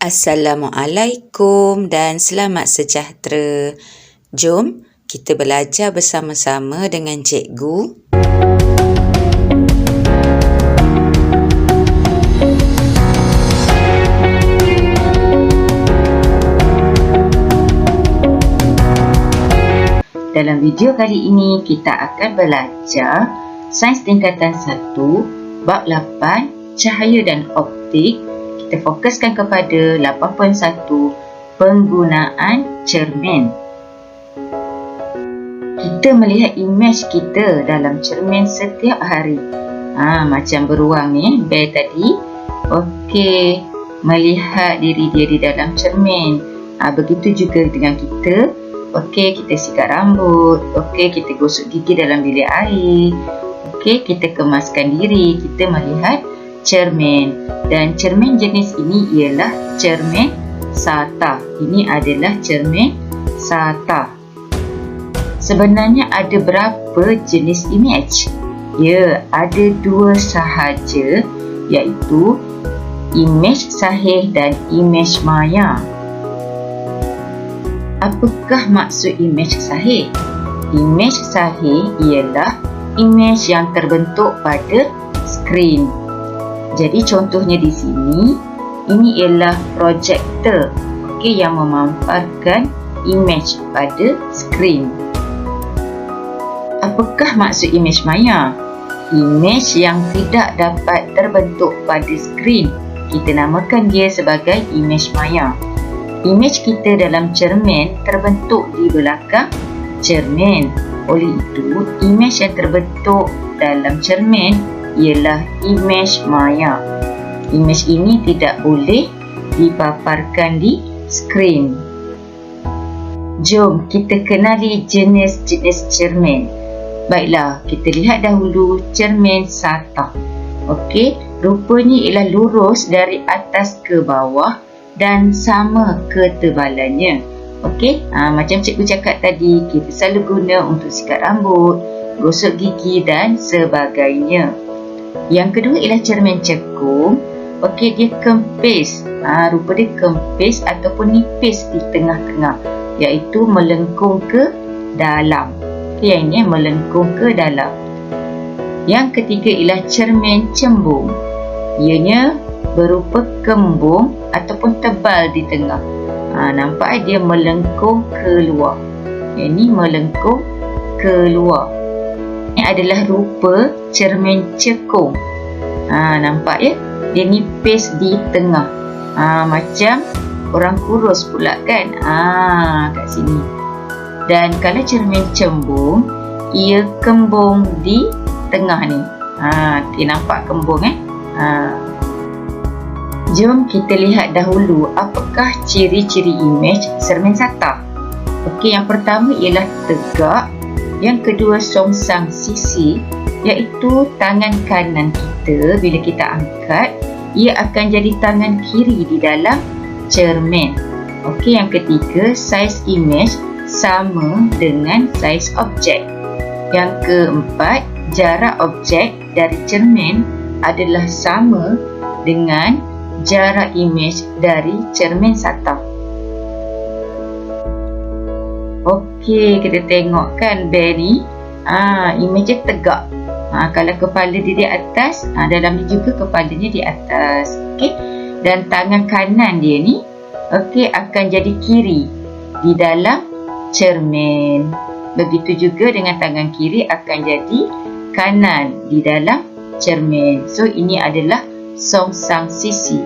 Assalamualaikum dan selamat sejahtera. Jom kita belajar bersama-sama dengan cikgu. Dalam video kali ini kita akan belajar Sains Tingkatan 1, Bab 8, Cahaya dan Optik. Kita fokuskan kepada 8.1 penggunaan cermin. Kita melihat imej kita dalam cermin setiap hari. Macam beruang ni, bear tadi. Okey, melihat diri dia di dalam cermin. Begitu juga dengan kita. Okey, kita sikat rambut. Okey, kita gosok gigi dalam bilik air. Okey, kita kemaskan diri. Kita melihat cermin, dan cermin jenis ini ialah cermin sata. Ini adalah cermin sata. Sebenarnya ada berapa jenis imej? Ya, ada dua sahaja, iaitu imej sahih dan imej maya. Apakah maksud imej sahih? Imej sahih ialah imej yang terbentuk pada skrin. Jadi contohnya di sini, ini ialah projektor, yang memamparkan imej pada skrin. Apakah maksud imej maya? Imej yang tidak dapat terbentuk pada skrin, kita namakan dia sebagai imej maya. Imej kita dalam cermin terbentuk di belakang cermin. Oleh itu, imej yang terbentuk dalam cermin ialah imej maya. Imej ini tidak boleh dipaparkan di skrin. Jom kita kenali jenis-jenis cermin. Baiklah, kita lihat dahulu cermin sata. Okey, rupanya ialah lurus dari atas ke bawah dan sama ketebalannya. Okey, macam cikgu cakap tadi, kita selalu guna untuk sikat rambut, gosok gigi dan sebagainya. Yang kedua ialah cermin cekung. Okey, dia kempis. Rupa dia kempis ataupun nipis di tengah-tengah, iaitu melengkung ke dalam. Okey, yang ini melengkung ke dalam. Yang ketiga ialah cermin cembung. Ianya berupa kembung ataupun tebal di tengah. Nampak dia melengkung keluar. Yang ini melengkung keluar. Ini adalah rupa cermin cekung. Nampak ya? Dia nipis di tengah. Macam orang kurus pula kan? Kat sini. Dan kalau cermin cembung, ia kembung di tengah ni. Kita nampak kembung Jom kita lihat dahulu apakah ciri-ciri imej cermin sata. Okey, yang pertama ialah tegak. Yang kedua, songsang sisi, iaitu tangan kanan kita bila kita angkat, ia akan jadi tangan kiri di dalam cermin. Okey, yang ketiga, saiz imej sama dengan saiz objek. Yang keempat, jarak objek dari cermin adalah sama dengan jarak imej dari cermin sata. Okey, kita tengok kan bear ni. Imej dia tegak. Kalau kepala dia di atas, dalam ni juga kepalanya di atas. Okey. Dan tangan kanan dia ni akan jadi kiri di dalam cermin. Begitu juga dengan tangan kiri akan jadi kanan di dalam cermin. So ini adalah songsang sisi.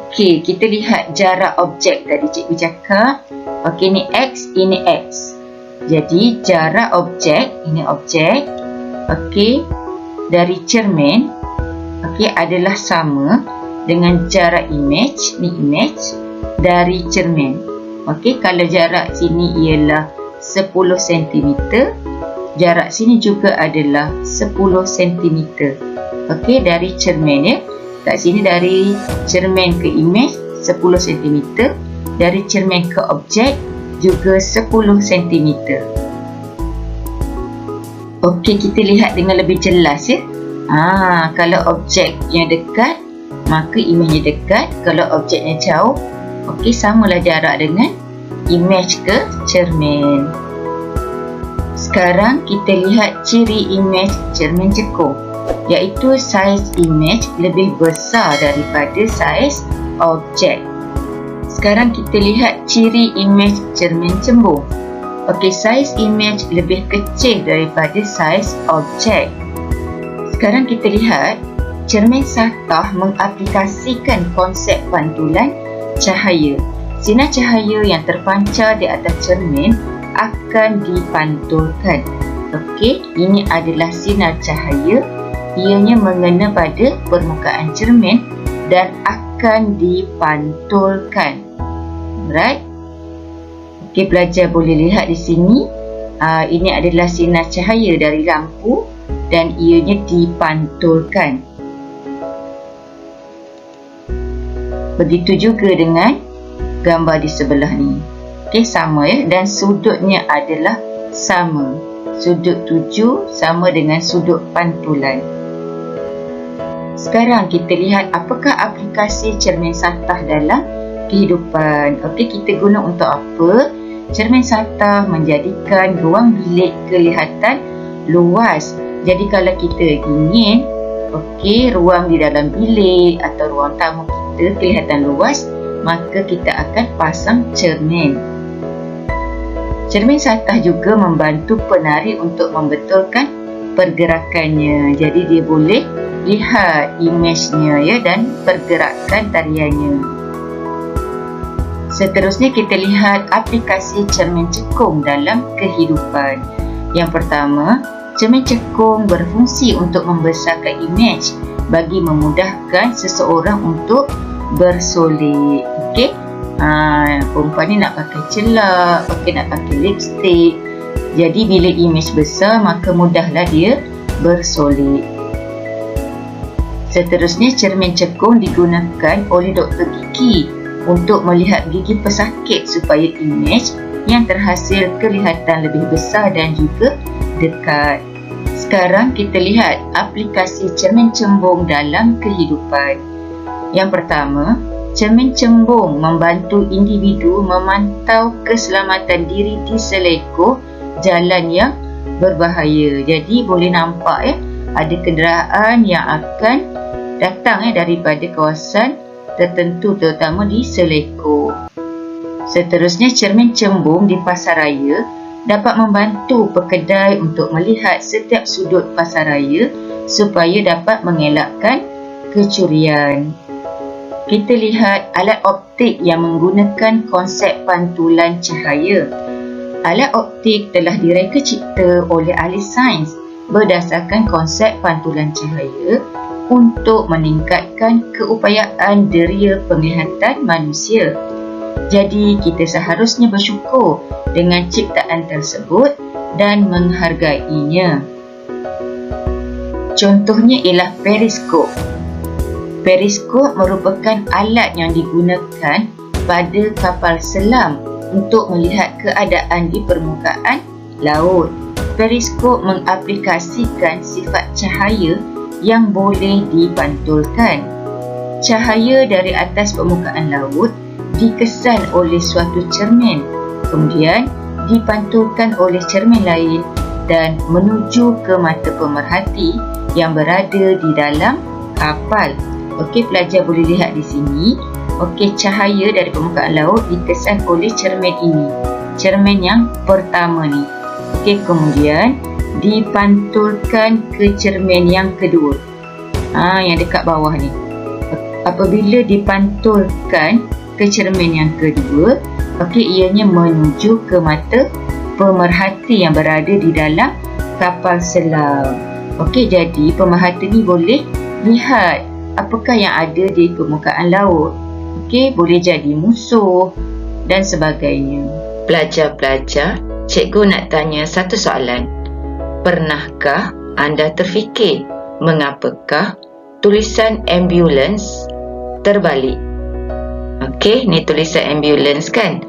Okey, kita lihat jarak objek tadi cikgu cakap. Okey, ni X, ini X. Jadi jarak objek, ini objek, dari cermin, adalah sama dengan jarak imej, ni imej, dari cermin. Okey, kalau jarak sini ialah 10 cm, jarak sini juga adalah 10 cm. Okey, dari cermin ya. Kat sini dari cermin ke imej 10 cm, dari cermin ke objek juga 10 cm. Okey, kita lihat dengan lebih jelas ya. Kalau objeknya dekat, maka imejnya dekat. Kalau objeknya jauh, Okey, samalah jarak dengan imej ke cermin. Sekarang kita lihat ciri imej cermin cekung, iaitu saiz imej lebih besar daripada saiz objek. Sekarang kita lihat ciri imej cermin cembung. Okey, saiz imej lebih kecil daripada saiz objek. Sekarang kita lihat cermin satah mengaplikasikan konsep pantulan cahaya. Sinar cahaya yang terpancar di atas cermin akan dipantulkan. Okey, ini adalah sinar cahaya. Ianya mengena pada permukaan cermin dan akan dipantulkan. Alright. Okey, pelajar boleh lihat di sini. Ini adalah sinar cahaya dari lampu dan ianya dipantulkan. Begitu juga dengan gambar di sebelah ni. Okey, sama ya, dan sudutnya adalah sama. Sudut 7 sama dengan sudut pantulan. Sekarang kita lihat apakah aplikasi cermin satah dalam kehidupan. Okey, kita guna untuk apa? Cermin satah menjadikan ruang bilik kelihatan luas. Jadi kalau kita ingin ruang di dalam bilik atau ruang tamu kita kelihatan luas, maka kita akan pasang cermin. Cermin satah juga membantu penari untuk membetulkan pergerakannya. Jadi dia boleh lihat imejnya ya, dan pergerakan tariannya. Seterusnya kita lihat aplikasi cermin cekung dalam kehidupan. Yang pertama, cermin cekung berfungsi untuk membesarkan imej bagi memudahkan seseorang untuk bersolek. Okey, perempuan ni nak pakai celak, nak pakai lipstick. Jadi bila imej besar, maka mudahlah dia bersolek. Seterusnya, cermin cekung digunakan oleh doktor gigi untuk melihat gigi pesakit supaya imej yang terhasil kelihatan lebih besar dan juga dekat. Sekarang kita lihat aplikasi cermin cembung dalam kehidupan. Yang pertama, cermin cembung membantu individu memantau keselamatan diri di selekoh jalan yang berbahaya. Jadi boleh nampak ya, ada kenderaan yang akan datang daripada kawasan tertentu, terutama di selekoh. Seterusnya, cermin cembung di pasaraya dapat membantu pekedai untuk melihat setiap sudut pasaraya supaya dapat mengelakkan kecurian. Kita lihat alat optik yang menggunakan konsep pantulan cahaya. Alat optik telah direka cipta oleh ahli sains berdasarkan konsep pantulan cahaya untuk meningkatkan keupayaan deria penglihatan manusia. Jadi kita seharusnya bersyukur dengan ciptaan tersebut dan menghargainya. Contohnya ialah periskop. Periskop merupakan alat yang digunakan pada kapal selam untuk melihat keadaan di permukaan laut. Periskop mengaplikasikan sifat cahaya yang boleh dipantulkan. Cahaya dari atas permukaan laut dikesan oleh suatu cermin, kemudian dipantulkan oleh cermin lain dan menuju ke mata pemerhati yang berada di dalam kapal. Okey, pelajar boleh lihat di sini. Okey, cahaya dari permukaan laut dikesan oleh cermin ini. Cermin yang pertama ni. Okey, kemudian dipantulkan ke cermin yang kedua. Yang dekat bawah ni. Apabila dipantulkan ke cermin yang kedua, okey, ianya menuju ke mata pemerhati yang berada di dalam kapal selam. Okey, jadi pemerhati ni boleh lihat apakah yang ada di permukaan laut. Okey, boleh jadi musuh dan sebagainya. Pelajar-pelajar, cikgu nak tanya satu soalan. Pernahkah anda terfikir mengapakah tulisan ambulans terbalik? Okey, ni tulisan ambulans kan?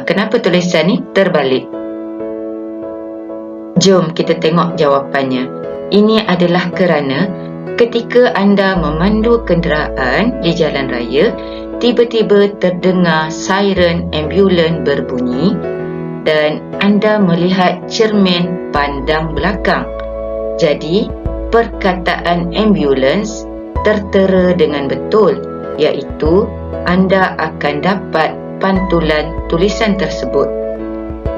Kenapa tulisan ni terbalik? Jom kita tengok jawapannya. Ini adalah kerana ketika anda memandu kenderaan di jalan raya, tiba-tiba terdengar siren ambulans berbunyi dan anda melihat cermin pandang belakang. Jadi, perkataan ambulans tertera dengan betul, iaitu anda akan dapat pantulan tulisan tersebut.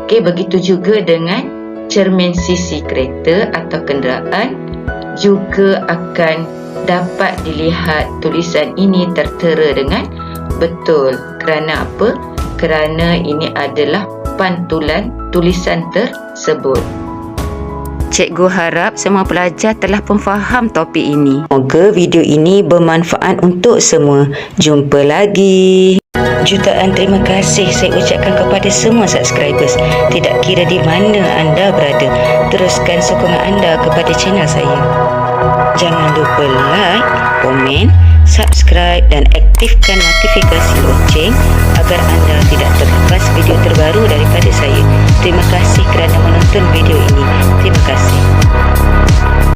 Okey, begitu juga dengan cermin sisi kereta atau kenderaan juga akan dapat dilihat tulisan ini tertera dengan betul. Kerana apa? Kerana ini adalah pantulan tulisan tersebut. Cikgu harap semua pelajar telah pun faham topik ini. Semoga video ini bermanfaat untuk semua. Jumpa lagi. Jutaan terima kasih saya ucapkan kepada semua subscribers. Tidak kira di mana anda berada, teruskan sokongan anda kepada channel saya. Jangan lupa like, komen, subscribe dan aktifkan notifikasi lonceng agar anda tidak terlepas video terbaru daripada saya. Terima kasih kerana menonton video ini.